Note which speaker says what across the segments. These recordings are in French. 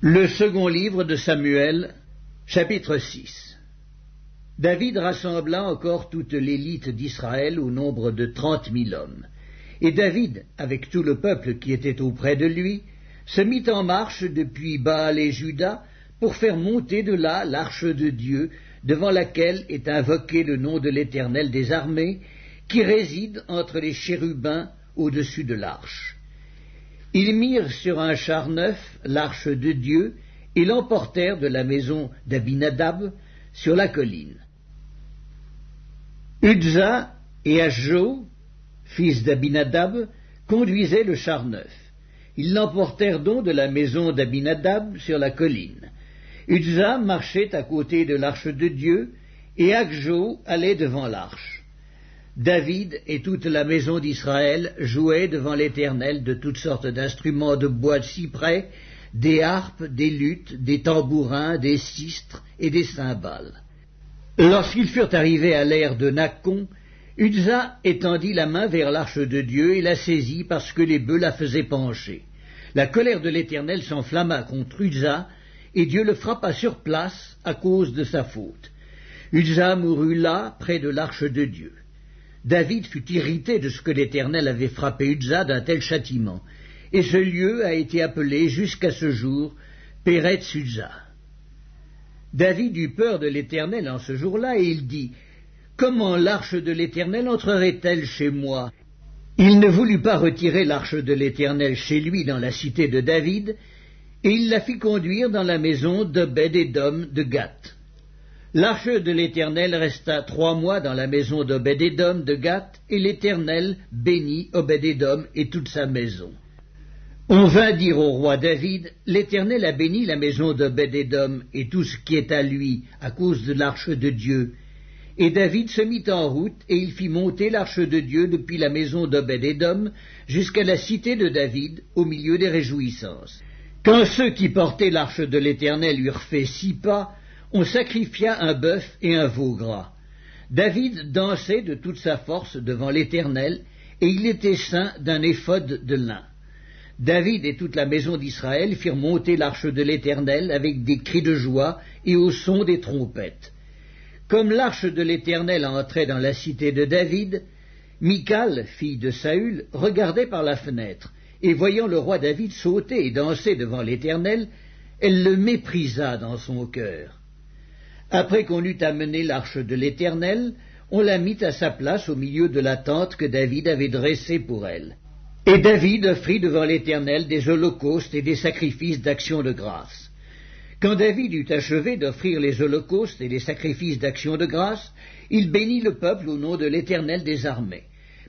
Speaker 1: Le second livre de Samuel, chapitre 6. David rassembla encore toute l'élite d'Israël au nombre de 30 000 hommes. Et David, avec tout le peuple qui était auprès de lui, se mit en marche depuis Baal et Juda pour faire monter de là l'arche de Dieu, devant laquelle est invoqué le nom de l'Éternel des armées, qui réside entre les chérubins au-dessus de l'arche. Ils mirent sur un char neuf l'arche de Dieu et l'emportèrent de la maison d'Abinadab sur la colline. Uzza et Achjo, fils d'Abinadab, conduisaient le char neuf. Ils l'emportèrent donc de la maison d'Abinadab sur la colline. Uzza marchait à côté de l'arche de Dieu, et Achjo allait devant l'arche. David et toute la maison d'Israël jouaient devant l'Éternel de toutes sortes d'instruments de bois de cyprès, des harpes, des luttes, des tambourins, des sistres et des cymbales. Lorsqu'ils furent arrivés à l'aire de Nakon, Uzza étendit la main vers l'arche de Dieu et la saisit parce que les bœufs la faisaient pencher. La colère de l'Éternel s'enflamma contre Uzza, et Dieu le frappa sur place à cause de sa faute. Uzza mourut là, près de l'arche de Dieu. David fut irrité de ce que l'Éternel avait frappé Uzza d'un tel châtiment, et ce lieu a été appelé jusqu'à ce jour Péretz Uzza. David eut peur de l'Éternel en ce jour-là, et il dit: « Comment l'arche de l'Éternel entrerait-elle chez moi ?» Il ne voulut pas retirer l'arche de l'Éternel chez lui dans la cité de David, et il la fit conduire dans la maison d'Obed-Édom de Gath. L'arche de l'Éternel resta 3 mois dans la maison d'Obed-Édom de Gath, et l'Éternel bénit Obed-Édom et toute sa maison. On vint dire au roi David: « L'Éternel a béni la maison d'Obed-Édom et tout ce qui est à lui à cause de l'arche de Dieu. » Et David se mit en route, et il fit monter l'arche de Dieu depuis la maison d'Obed-Édom jusqu'à la cité de David, au milieu des réjouissances. Quand ceux qui portaient l'arche de l'Éternel eurent fait 6 pas, on sacrifia un bœuf et un veau gras. David dansait de toute sa force devant l'Éternel, et il était ceint d'un éphod de lin. David et toute la maison d'Israël firent monter l'arche de l'Éternel avec des cris de joie et au son des trompettes. Comme l'arche de l'Éternel entrait dans la cité de David, Michal, fille de Saül, regardait par la fenêtre, et voyant le roi David sauter et danser devant l'Éternel, elle le méprisa dans son cœur. Après qu'on eut amené l'arche de l'Éternel, on la mit à sa place au milieu de la tente que David avait dressée pour elle. Et David offrit devant l'Éternel des holocaustes et des sacrifices d'action de grâce. Quand David eut achevé d'offrir les holocaustes et les sacrifices d'action de grâce, il bénit le peuple au nom de l'Éternel des armées.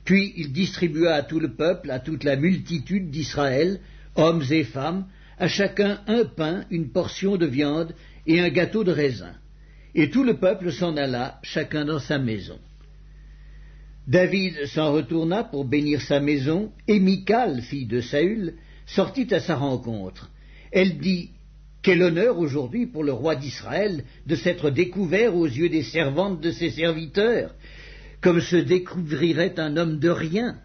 Speaker 1: Puis il distribua à tout le peuple, à toute la multitude d'Israël, hommes et femmes, à chacun un pain, une portion de viande et un gâteau de raisin. Et tout le peuple s'en alla, chacun dans sa maison. David s'en retourna pour bénir sa maison, et Michal, fille de Saül, sortit à sa rencontre. Elle dit: « Quel honneur aujourd'hui pour le roi d'Israël de s'être découvert aux yeux des servantes de ses serviteurs, comme se découvrirait un homme de rien. »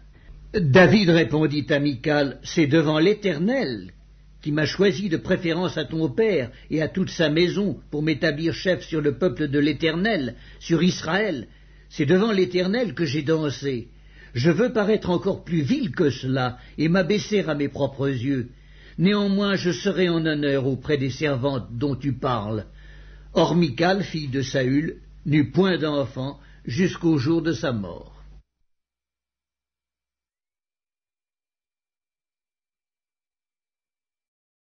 Speaker 1: David répondit à Michal: « C'est devant l'Éternel qui m'a choisi de préférence à ton père et à toute sa maison pour m'établir chef sur le peuple de l'Éternel, sur Israël. C'est devant l'Éternel que j'ai dansé. Je veux paraître encore plus vil que cela et m'abaisser à mes propres yeux. Néanmoins, je serai en honneur auprès des servantes dont tu parles. » Or Michal, fille de Saül, n'eut point d'enfant jusqu'au jour de sa mort.